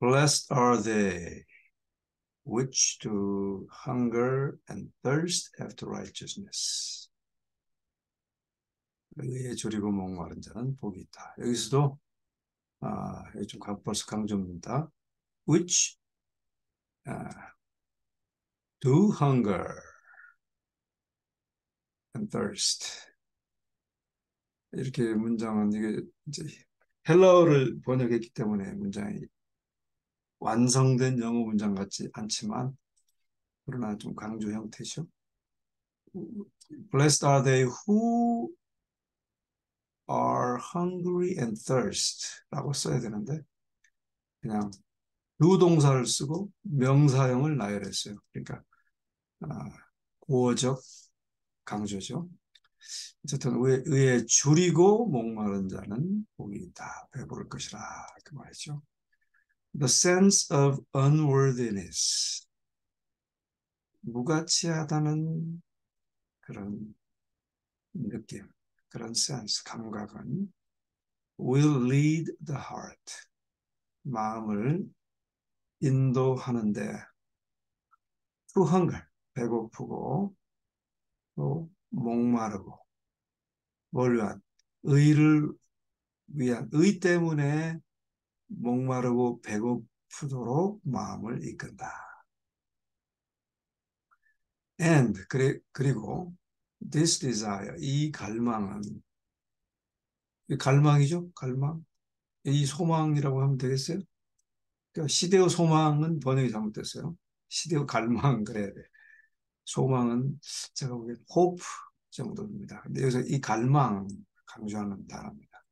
Blessed are they which do hunger and thirst after righteousness. 의에 줄이고 목마른 자는 복이 있다. 여기서도 좀 벌써 강조입니다. Which do hunger and thirst. 이렇게 문장은 이게 이제 헬라어를 번역했기 때문에 문장이 완성된 영어 문장 같지 않지만 그러나 좀 강조 형태죠. Blessed are they who are hungry and thirst 라고 써야 되는데 그냥 두 동사를 쓰고 명사형을 나열했어요. 그러니까 고어적 강조죠. 어쨌든 의에 줄이고 목마른 자는 복이 있다. 배부를 것이라 그 말이죠. The sense of unworthiness. 무가치하다는 그런 느낌, 그런 sense, 감각은 will lead the heart. 마음을 인도하는데 to hunger, 배고프고 또 목마르고 뭘 위한? 의를 위한, 의 때문에 목마르고 배고프도록 마음을 이끈다. And 그리고 this desire, 이 갈망은 갈망이죠. 갈망. 이 소망이라고 하면 되겠어요? 그러니까 시대의 소망은 번역이 잘못됐어요. 시대의 갈망 그래야 돼. 소망은 제가 보기엔 hope 정도입니다. 근데 여기서 이 갈망 강조하는 단어입니다.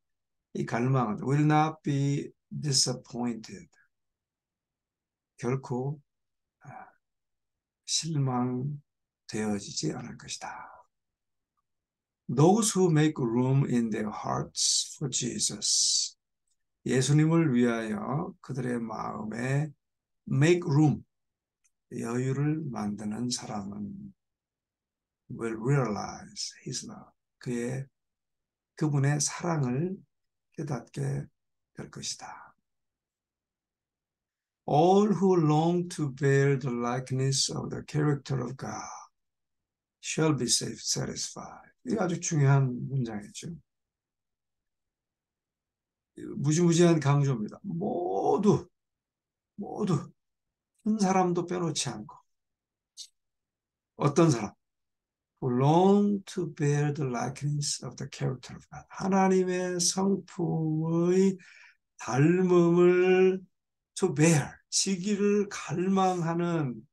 이 갈망은 will not be disappointed. 결코 실망되어지지 않을 것이다. Those who make room in their hearts for Jesus. 예수님을 위하여 그들의 마음에 make room, 여유를 만드는 사람은 will realize his love. 그분의 사랑을 깨닫게 될 것이다. All who long to bear the likeness of the character of God shall be satisfied. 이게 아주 중요한 문장이죠. 무지무지한 강조입니다. 모두 한 사람도 빼놓지 않고 어떤 사람? Who long to bear the likeness of the character of God. 하나님의 성품의 닮음을 to bear, 지기를 갈망하는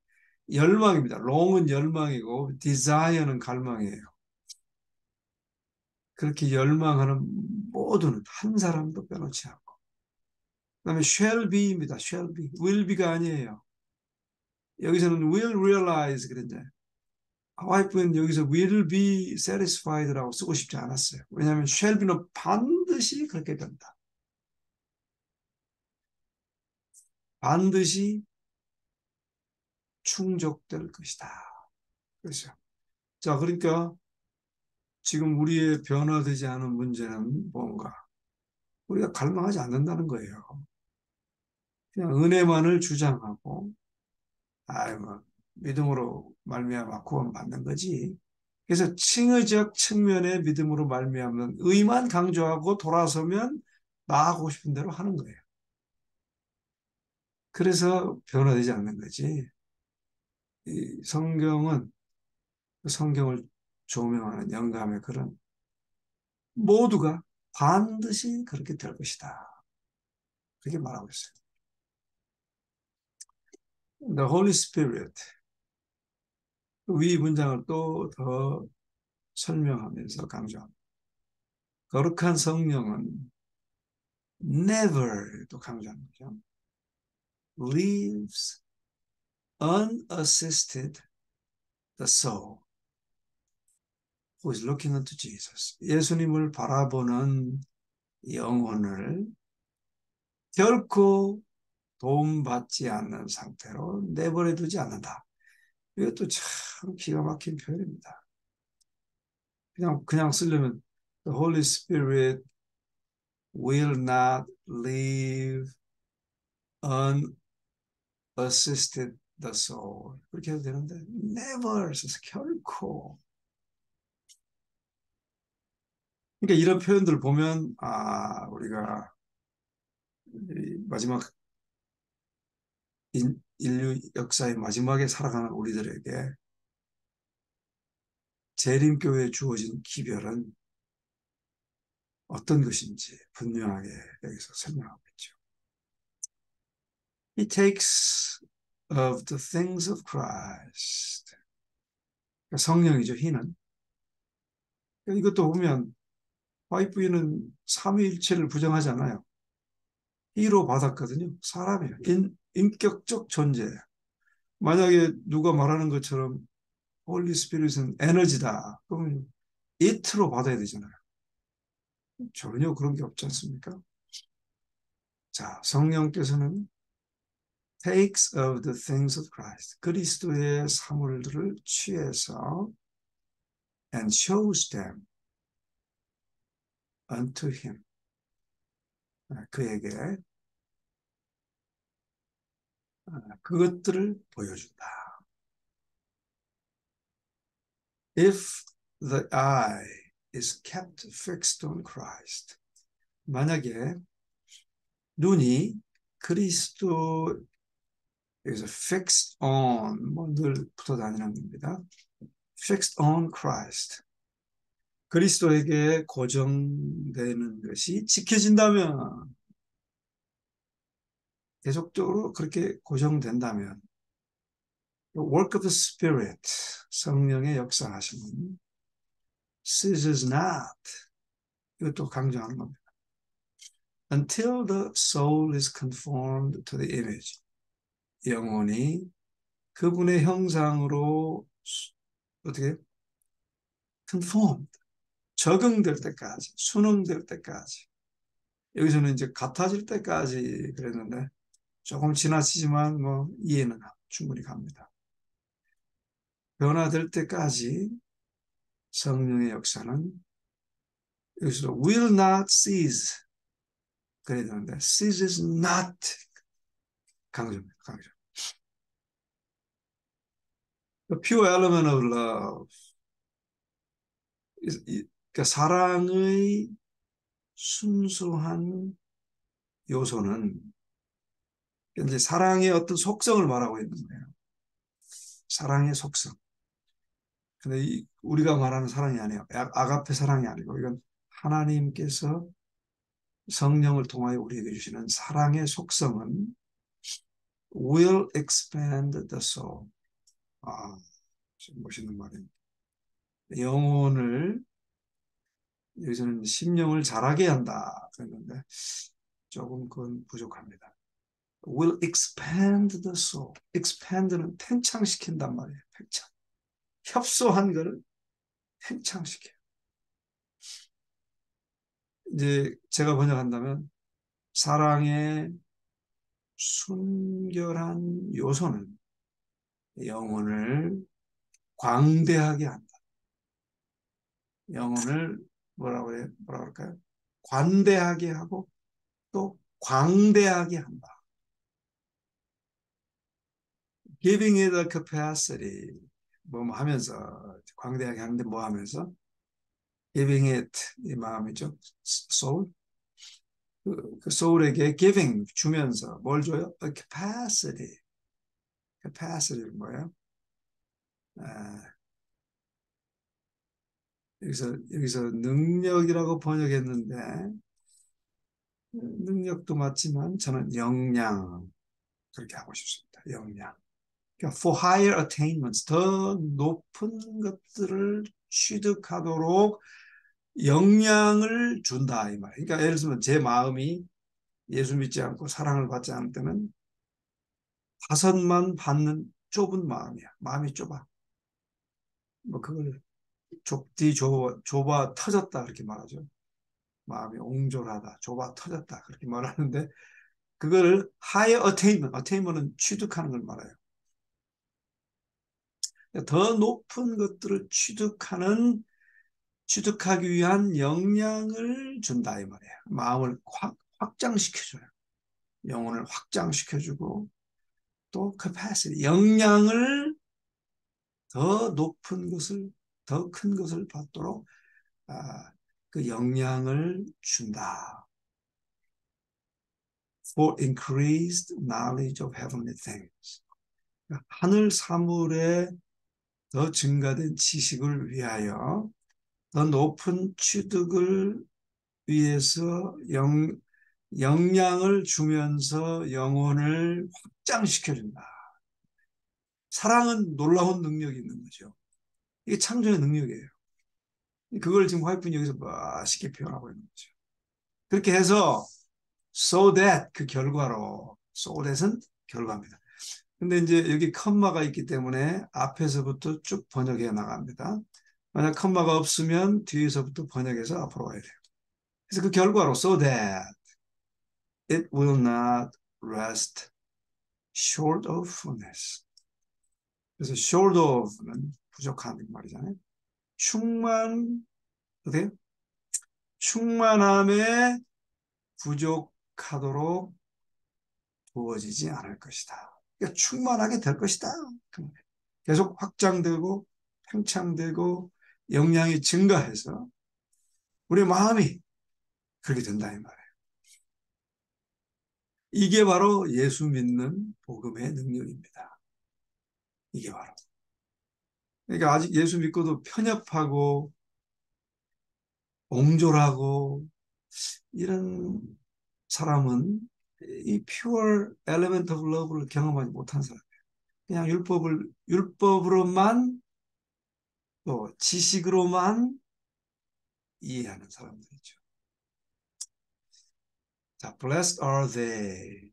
열망입니다. long은 열망이고 desire는 갈망이에요. 그렇게 열망하는 모두는 한 사람도 빼놓지 않고. 그 다음에 shall be입니다. shall be. will be가 아니에요. 여기서는 will realize 그랬잖아요. 와이프는 여기서 will be satisfied라고 쓰고 싶지 않았어요. 왜냐하면 shall be는 반드시 그렇게 된다. 반드시 충족될 것이다. 그렇죠. 자, 그러니까 지금 우리의 변화되지 않은 문제는 뭔가? 우리가 갈망하지 않는다는 거예요. 그냥 은혜만을 주장하고, 뭐 믿음으로 말미암아 구원 받는 거지. 그래서 칭의적 측면의 믿음으로 말미암는 의만 강조하고 돌아서면 나아가고 싶은 대로 하는 거예요. 그래서 변화되지 않는 거지. 이 성경은 성경을 조명하는 영감의 그런 모두가 반드시 그렇게 될 것이다. 그렇게 말하고 있어요. The Holy Spirit. 위 문장을 또 더 설명하면서 강조합니다. 거룩한 성령은 never 또 강조하는 거죠. leaves unassisted the soul who is looking unto Jesus. 예수님을 바라보는 영혼을 결코 도움받지 않는 상태로 내버려 두지 않는다. 이것도 참 기가 막힌 표현입니다. 그냥 쓰려면 The Holy Spirit will not leave unassisted the soul. 그렇게 해도 되는데 never 써서 결코. 그러니까 이런 표현들 보면 우리가 마지막 인류 역사의 마지막에 살아가는 우리들에게 재림교회에 주어진 기별은 어떤 것인지 분명하게 여기서 설명하고 있죠. He takes of the things of Christ. 그러니까 성령이죠, He는. 그러니까 이것도 보면 YF는 삼위일체를 부정하잖아요. He로 받았거든요. 사람이에요. 인격적 존재예요. 만약에 누가 말하는 것처럼 홀리 스피릿은 에너지다. 그러면 it로 받아야 되잖아요. 전혀 그런 게 없지 않습니까? 자, 성령께서는 takes of the things of Christ. 그리스도의 사물들을 취해서 and shows them unto him. 그에게 그것들을 보여준다. If the eye is kept fixed on Christ. 만약에 눈이 그리스도 여기서 fixed on 늘 붙어 다니는 겁니다. fixed on Christ. 그리스도에게 고정되는 것이 지켜진다면 계속적으로 그렇게 고정된다면 work of the Spirit 성령의 역사하심은 ceases not 이것도 강조하는 겁니다. Until the soul is conformed to the image 영혼이 그분의 형상으로 어떻게 conformed 적응될 때까지 순응될 때까지 여기서는 이제 같아질 때까지 그랬는데 조금 지나치지만 뭐 이해는 충분히 갑니다. 변화될 때까지 성령의 역사는 여기서 will not cease 그래야 되는데 ceases not 강조입니다. 강조. The pure element of love 그러니까 사랑의 순수한 요소는 이제 사랑의 어떤 속성을 말하고 있는 거예요. 사랑의 속성. 근데 우리가 말하는 사랑이 아니에요. 아가페 사랑이 아니고 이건 하나님께서 성령을 통하여 우리에게 주시는 사랑의 속성은 will expand the soul. 멋있는 말입니다. 영혼을 여기서는 심령을 자라게 한다 그랬는데 조금 그건 부족합니다. will expand the soul. expand는 팽창시킨단 말이에요. 팽창. 협소한 것을 팽창시켜요. 이제 제가 번역한다면 사랑의 순결한 요소는 영혼을 광대하게 한다. 영혼을 뭐라고 할까요? 관대하게 하고 또 광대하게 한다. Giving it a capacity. 뭐 하면서 광대하게 하는데 뭐 하면서 giving it 이 마음이죠. soul. 그 soul에게 giving 주면서 뭘 줘요? A capacity. capacity는 뭐예요? 여기서 능력이라고 번역했는데 능력도 맞지만 저는 역량 그렇게 하고 싶습니다. 역량. 그러니까 for higher attainments 더 높은 것들을 취득하도록 역량을 준다 이 말. 그러니까 예를 들면 제 마음이 예수 믿지 않고 사랑을 받지 않을 때는 다섯만 받는 좁은 마음이야. 마음이 좁아. 뭐 그걸 좁아 터졌다 그렇게 말하죠. 마음이 옹졸하다, 좁아 터졌다 그렇게 말하는데 그거를 higher attainment은 취득하는 걸 말해요. 더 높은 것들을 취득하기 위한 역량을 준다 이 말이에요. 마음을 확장시켜줘요. 영혼을 확장시켜주고 또 capacity, 역량을 더 높은 것을 더 큰 것을 받도록 그 역량을 준다. For increased knowledge of heavenly things. 하늘 사물의 더 증가된 지식을 위하여 더 높은 취득을 위해서 역량을 주면서 영혼을 확장시켜준다. 사랑은 놀라운 능력이 있는 거죠. 이게 창조의 능력이에요. 그걸 지금 화이트는 여기서 멋있게 표현하고 있는 거죠. 그렇게 해서 so that 그 결과로 so that은 결과입니다. 근데 이제 여기 컴마가 있기 때문에 앞에서부터 쭉 번역해 나갑니다. 만약 컴마가 없으면 뒤에서부터 번역해서 앞으로 가야 돼요. 그래서 그 결과로 so that it will not rest short of fullness. 그래서 short of는 부족한 말이잖아요. 어때요? 충만함에 부족하도록 부어지지 않을 것이다. 그러니까 충만하게 될 것이다. 계속 확장되고 팽창되고 역량이 증가해서 우리 마음이 그렇게 된다 이 말이에요. 이게 바로 예수 믿는 복음의 능력입니다. 이게 바로. 그러니까 아직 예수 믿고도 편협하고 옹졸하고 이런 사람은 이 pure element of love를 경험하지 못한 사람이에요. 그냥 율법으로만 또 지식으로만 이해하는 사람들이죠. 자, blessed are they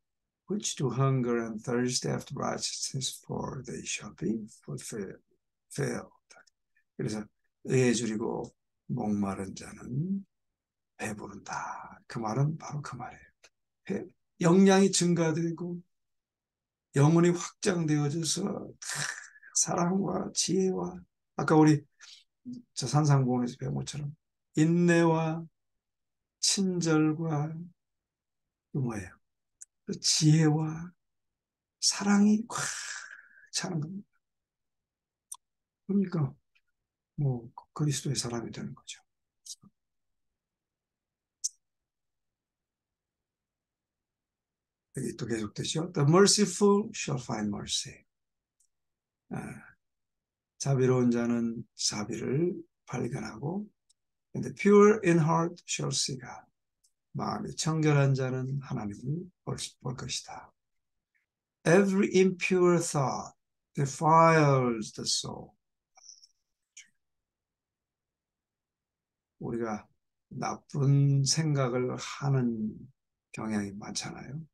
which do hunger and thirst after righteousness, for they shall be fulfilled. 그래서 의에 줄이고 목마른 자는 배부른다. 그 말은 바로 그 말이에요. 역량이 증가되고 영혼이 확장되어져서 사랑과 지혜와 아까 우리 저 산상보험에서 배운 것처럼 인내와 친절과 그 뭐예요? 그 지혜와 사랑이 꽉 차는 겁니다. 그러니까 뭐 그리스도의 사람이 되는 거죠. 여기 또 계속되죠. The merciful shall find mercy. 자비로운 자는 자비를 발견하고 and the pure in heart shall see God. 마음이 청결한 자는 하나님을 볼 것이다. Every impure thought defiles the soul. 우리가 나쁜 생각을 하는 경향이 많잖아요.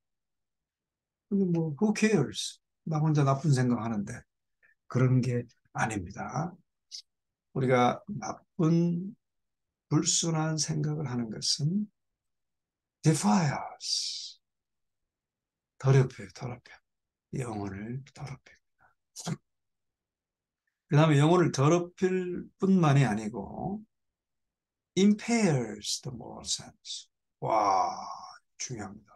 근데 뭐 who cares? 나 혼자 나쁜 생각 하는데 그런 게 아닙니다. 우리가 나쁜 불순한 생각을 하는 것은 defiles 더럽혀요. 영혼을 더럽힙니다. 그 다음에 영혼을 더럽힐 뿐만이 아니고 impairs the moral sense. 와, 중요합니다.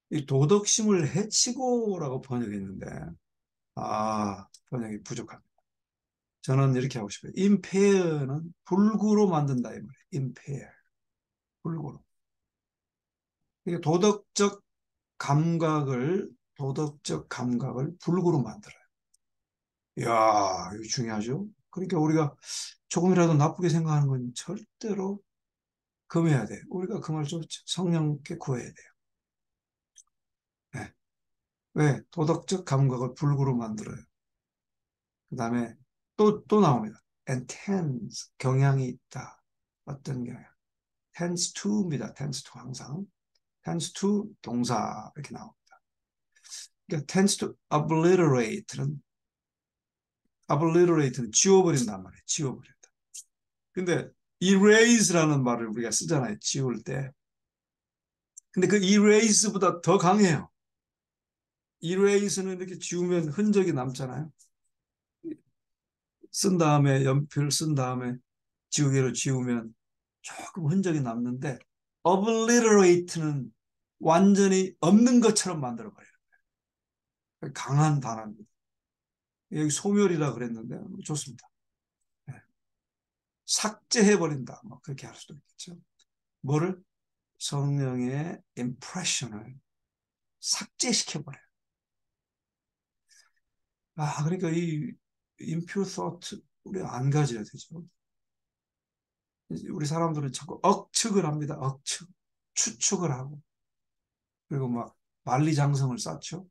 이 도덕심을 해치고라고 번역했는데 번역이 부족합니다. 저는 이렇게 하고 싶어요. impair는 불구로 만든다 이 말이에요. impair, 불구로. 이게 도덕적 감각을 불구로 만들어요. 이야, 이거 중요하죠. 그러니까 우리가 조금이라도 나쁘게 생각하는 건 절대로 금해야 돼요. 우리가 그 말 좀 성령께 구해야 돼요. 네. 왜? 도덕적 감각을 불구로 만들어요. 그 다음에 또 나옵니다. and tends, 경향이 있다. 어떤 경향? tends to입니다. tends to 항상. tends to 동사 이렇게 나옵니다. 그러니까 tends to obliterate는 지워버린단 말이에요. 지워버린다. 근데 erase라는 말을 우리가 쓰잖아요. 지울 때. 근데 그 erase보다 더 강해요. erase는 이렇게 지우면 흔적이 남잖아요. 쓴 다음에 연필 쓴 다음에 지우개로 지우면 조금 흔적이 남는데 obliterate는 완전히 없는 것처럼 만들어버려요. 강한 단어입니다. 여기 소멸이라 그랬는데 좋습니다. 네. 삭제해버린다. 뭐 그렇게 할 수도 있겠죠. 뭐를? 성령의 impression을 삭제시켜버려요. 그러니까 이 impure thought 우리 안 가져야 되죠. 우리 사람들은 자꾸 억측을 합니다. 억측. 추측을 하고. 그리고 막 만리장성을 쌓죠.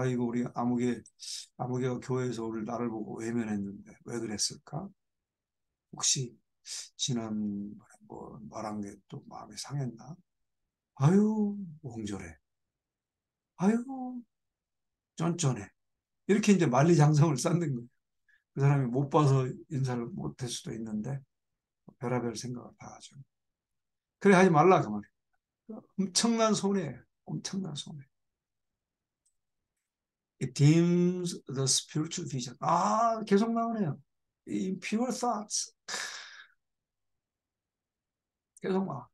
이거 우리 아무개가 교회에서 오늘 나를 보고 외면했는데 왜 그랬을까? 혹시 지난번에 뭐 말한 게 또 마음이 상했나? 아유, 옹졸해. 아유, 쫀쫀해. 이렇게 이제 만리장성을 쌓는 거예요. 그 사람이 못 봐서 인사를 못 할 수도 있는데 별의별 생각을 다 하죠. 그래 하지 말라 그 말이에요. 엄청난 손해예요. 엄청난 손해. It dims the spiritual vision. 계속 나오네요. Impure thoughts. 계속 나와.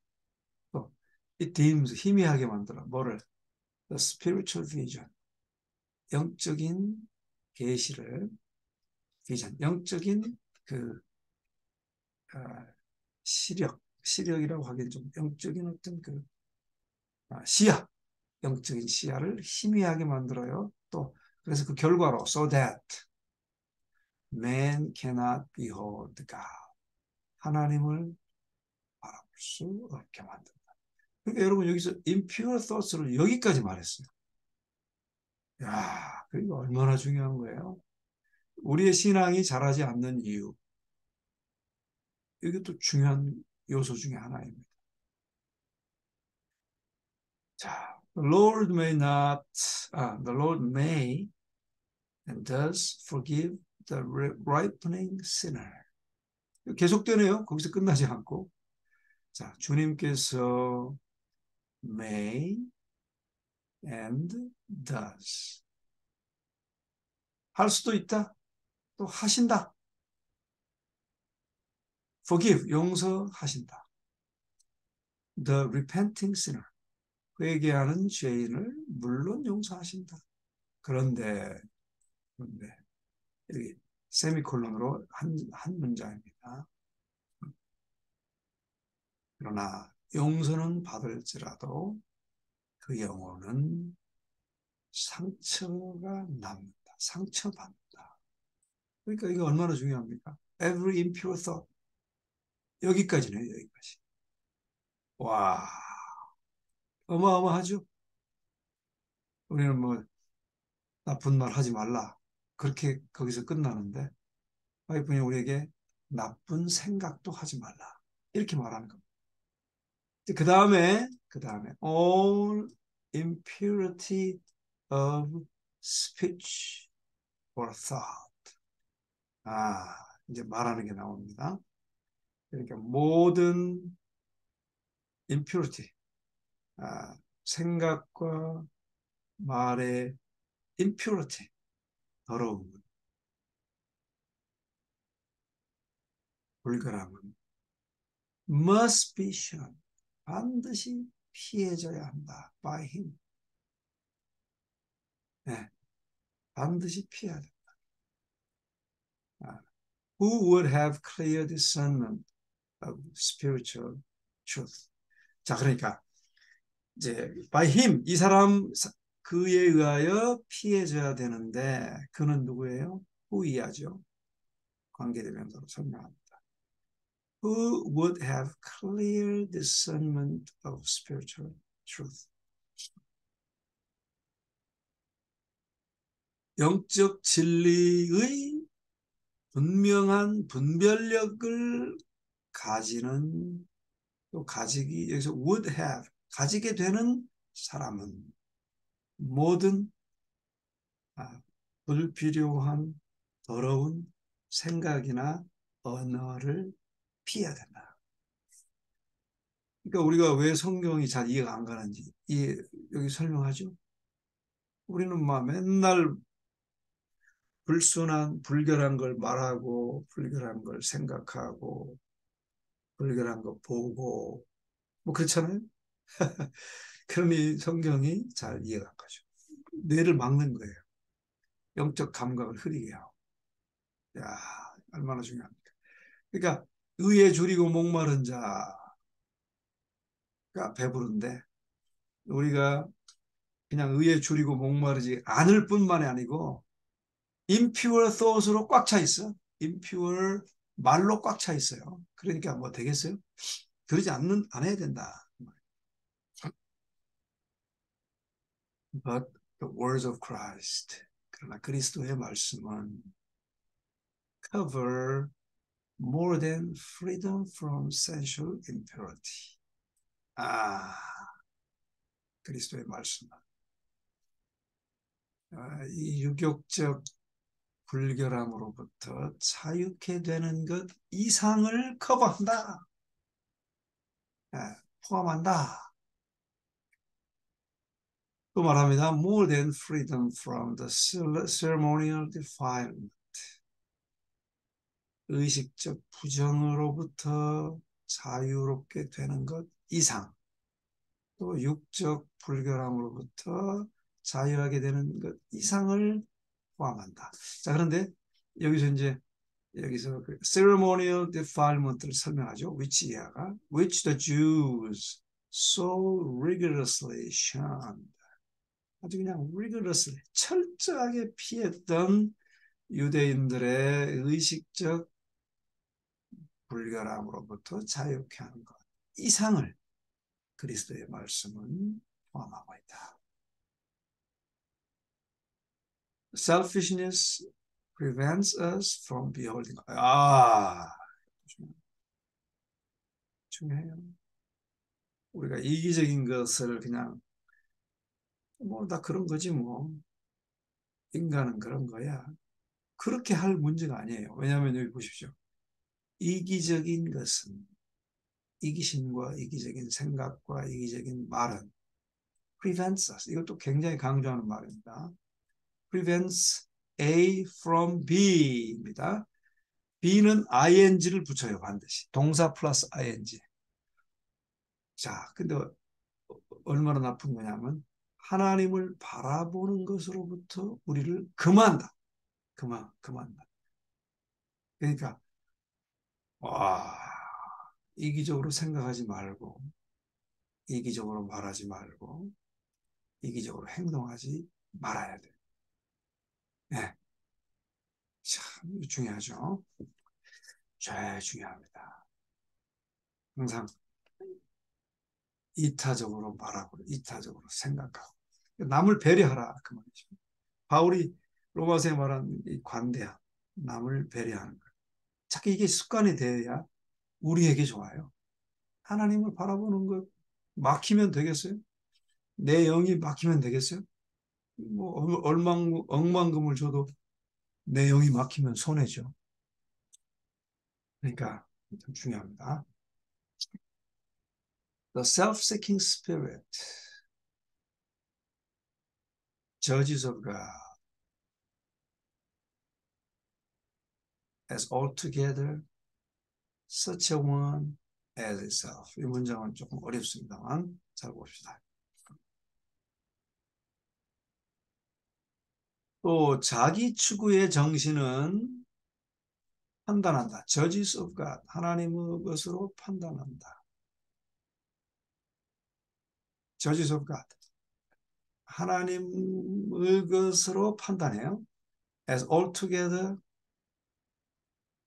또, it dims, 희미하게 만들어. 뭐를? The spiritual vision. 영적인 계시를, vision. 영적인 그, 어, 시력이라고 하기엔 좀 영적인 어떤 그, 시야. 영적인 시야를 희미하게 만들어요. 또, 그래서 그 결과로, so that man cannot behold God. 하나님을 바라볼 수 없게 만든다. 그러니까 여러분 여기서 impure thoughts를 여기까지 말했어요. 야, 그게 얼마나 중요한 거예요. 우리의 신앙이 자라지 않는 이유. 이것도 중요한 요소 중에 하나입니다. 자, the Lord may and does forgive the ripening sinner. 계속되네요. 거기서 끝나지 않고. 자, 주님께서 may and does. 할 수도 있다. 또 하신다. forgive, 용서하신다. The repenting sinner. 회개하는 죄인을 물론 용서하신다. 그런데, 그런데, 여기 세미콜론으로 한 문장입니다. 그러나 용서는 받을지라도 그 영혼은 상처가 남는다. 상처받는다. 그러니까 이거 얼마나 중요합니까? Every impure thought. 여기까지네요, 여기까지. 와, 어마어마하죠? 우리는 뭐 나쁜 말 하지 말라. 그렇게 거기서 끝나는데 와이프는 우리에게 나쁜 생각도 하지 말라. 이렇게 말하는 겁니다. 그 다음에 all impurity of speech or thought. 이제 말하는 게 나옵니다. 그러니까 모든 impurity, 생각과 말의 impurity, 더러움은, 불결함은 must be shunned. 반드시 피해져야 한다. by him. 네, 반드시 피해야 된다. Who would have clear discernment of spiritual truth. 자, 그러니까 이제 by him 이 사람 그에 의하여 피해져야 되는데 그는 누구예요? 후이하죠. 관계대명사로 설명합니다. Who would have clear discernment of spiritual truth. 영적 진리의 분명한 분별력을 가지는 또 가지기 여기서 would have 가지게 되는 사람은 모든 불필요한 더러운 생각이나 언어를 피해야 된다. 그러니까 우리가 왜 성경이 잘 이해가 안 가는지 여기 설명하죠. 우리는 막 맨날 불순한 불결한 걸 말하고 불결한 걸 생각하고 불결한 거 보고 뭐 그렇잖아요. 그러니 성경이 잘 이해가 안 가죠. 뇌를 막는 거예요. 영적 감각을 흐리게 하고. 야, 얼마나 중요합니까? 그러니까 의에 줄이고 목마른 자가 배부른데 우리가 그냥 의에 줄이고 목마르지 않을 뿐만이 아니고 impure thought으로 꽉 차 있어. impure 말로 꽉 차 있어요. 그러니까 뭐 되겠어요? 그러지 안 해야 된다. But the words of Christ. 그러나 그리스도의 말씀은 cover more than freedom from sensual impurity. 아, 그리스도의 말씀은 이 유격적 불결함으로부터 자유케 되는 것 이상을 커버한다. 포함한다. 또 말합니다. More than freedom from the ceremonial defilement. 의식적 부정으로부터 자유롭게 되는 것 이상, 또 육적 불결함으로부터 자유하게 되는 것 이상을 포함한다. 자, 그런데 여기서 이제 여기서 그 ceremonial defilement를 설명하죠. which the Jews so rigorously shunned. 아주 그냥 rigorously 철저하게 피했던 유대인들의 의식적 불결함으로부터 자유케 하는 것 이상을 그리스도의 말씀은 포함하고 있다. Selfishness prevents us from beholding. 중요해요. 우리가 이기적인 것을 그냥 뭐 다 그런 거지 뭐 인간은 그런 거야. 그렇게 할 문제가 아니에요. 왜냐하면 여기 보십시오. 이기적인 것은 이기심과 이기적인 생각과 이기적인 말은 prevents us. 이것도 굉장히 강조하는 말입니다. prevents A from B입니다. B는 ing를 붙여요, 반드시. 동사 플러스 ing. 자, 근데 얼마나 나쁜 거냐면 하나님을 바라보는 것으로부터 우리를 금한다. 금한다. 그러니까 와, 이기적으로 생각하지 말고 이기적으로 말하지 말고 이기적으로 행동하지 말아야 돼. 네, 참 중요하죠. 제일 중요합니다. 항상 이타적으로 말하고 이타적으로 생각하고 남을 배려하라 그 말이죠. 바울이 로마서에 말한 이 관대함, 남을 배려하는 것. 자꾸 이게 습관이 돼야 우리에게 좋아요. 하나님을 바라보는 것 막히면 되겠어요? 내 영이 막히면 되겠어요? 뭐 억만금을 줘도 내 영이 막히면 손해죠. 그러니까 참 중요합니다. The self-seeking spirit, judges of God, as altogether such a one as itself. 이 문장은 조금 어렵습니다만 잘 봅시다. 또 자기 추구의 정신은 판단한다. Judges of God, 하나님의 것으로 판단한다. Judges of God, 하나님의 것으로 판단해요. As altogether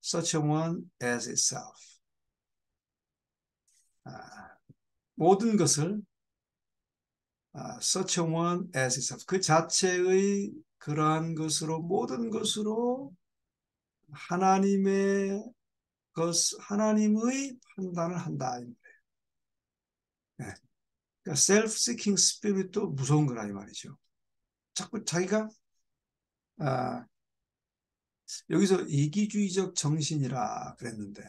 such a one as itself. 모든 것을 such a one as itself. 그 자체의 그러한 것으로 모든 것으로 하나님의 판단을 한다. 네. 그러니까 self-seeking spirit도 무서운 거라 이 말이죠. 자꾸 자기가 아, 여기서 이기주의적 정신이라 그랬는데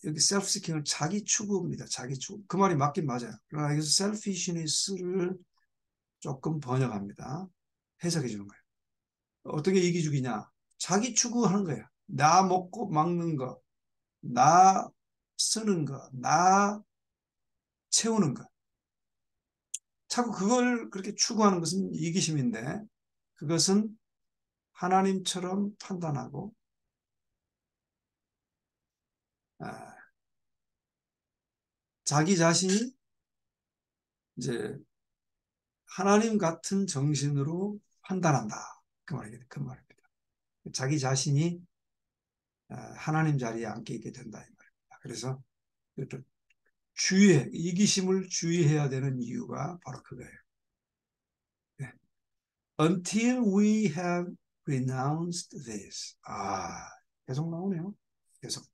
여기 self-seeking을 자기 추구입니다. 자기 추구. 그 말이 맞긴 맞아요. 그러나 여기서 selfishness를 조금 번역합니다. 해석해 주는 거예요. 어떻게 이기주기냐? 자기 추구하는 거예요. 나 먹고 막는 거, 나 쓰는 거, 나 채우는 거. 자꾸 그걸 그렇게 추구하는 것은 이기심인데 그것은 하나님처럼 판단하고 아, 자기 자신이 이제 하나님 같은 정신으로 판단한다. 그 말이겠다. 그 말입니다. 자기 자신이 하나님 자리에 앉게 있게 된다. 이 말입니다. 그래서 이기심을 주의해야 되는 이유가 바로 그거예요. 네. Until we have renounced this. 계속 나오네요. 계속.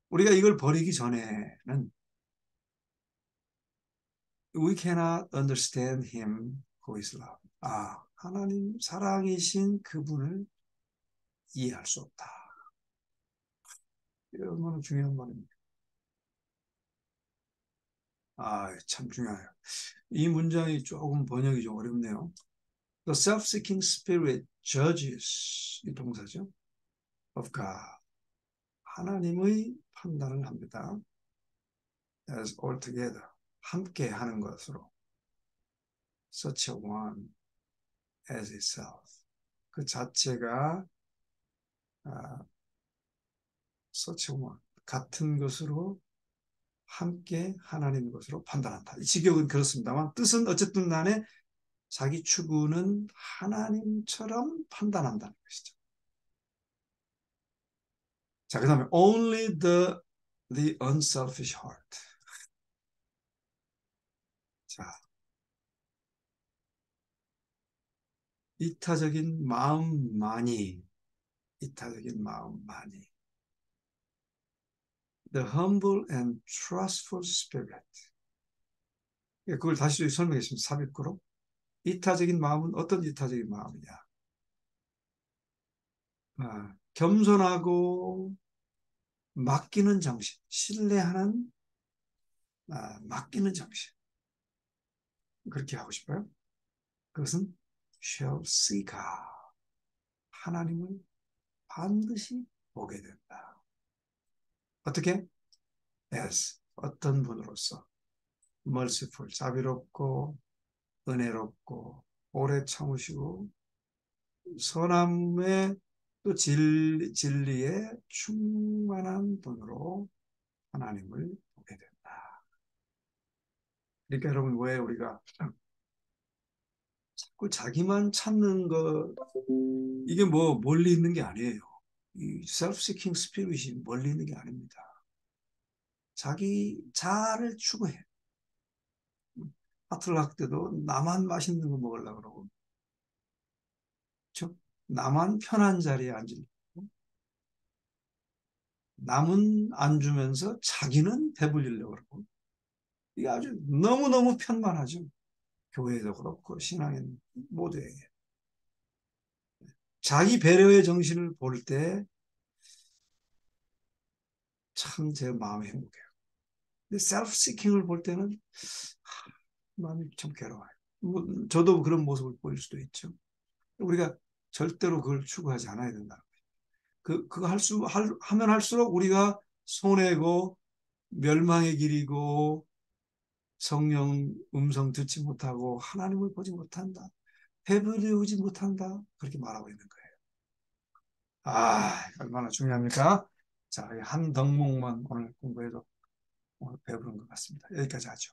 우리가 이걸 버리기 전에는 we cannot understand him who is love. 하나님 사랑이신 그분을 이해할 수 없다. 얼마나 중요한 말입니다. 참 중요해요. 이 문장이 조금 번역이 좀 어렵네요. The self-seeking spirit judges 이 동사죠. Of God. 하나님의 판단을 합니다. As altogether. 함께 하는 것으로. Such a one as itself. 그 자체가 such a one. 같은 것으로 함께 하나님 것으로 판단한다. 이 직역은 그렇습니다만 뜻은 어쨌든 간에 자기 추구는 하나님처럼 판단한다는 것이죠. 자, 그 다음에 only the unselfish heart. 자, 이타적인 마음만이 the humble and trustful spirit. 그걸 다시 설명했습니다. 삽입구로. 이타적인 마음은 어떤 이타적인 마음이냐? 겸손하고 맡기는 정신, 신뢰하는 맡기는 정신. 그렇게 하고 싶어요. 그것은 shall see God. 하나님을 반드시 보게 된다. 어떻게? As 어떤 분으로서 merciful, 자비롭고 은혜롭고 오래 참으시고 선함의 또 진리에 충만한 분으로 하나님을 보게 된다. 그러니까 여러분 왜 우리가 자꾸 자기만 찾는 거 이게 뭐 멀리 있는 게 아니에요. 이 self-seeking spirit이 멀리 있는 게 아닙니다. 자기 자아를 추구해. 파트를 때도 나만 맛있는 거 먹으려고 그러고, 그렇죠? 나만 편한 자리에 앉으려고, 남은 안 주면서 자기는 배불리려고 그러고, 이게 아주 너무너무 편만하죠. 교회도 그렇고, 신앙인 모두에게. 자기 배려의 정신을 볼 때 참 제 마음이 행복해요. 근데 셀프-시킹을 볼 때는 마음이 참 괴로워요. 뭐, 저도 그런 모습을 보일 수도 있죠. 우리가 절대로 그걸 추구하지 않아야 된다. 그거 하면 할수록 우리가 손해고, 멸망의 길이고, 성령 음성 듣지 못하고, 하나님을 보지 못한다. 배부르지 못한다. 그렇게 말하고 있는 거예요. 얼마나 중요합니까? 자, 한 덕목만 오늘 공부해도 오늘 배부른 것 같습니다. 여기까지 하죠.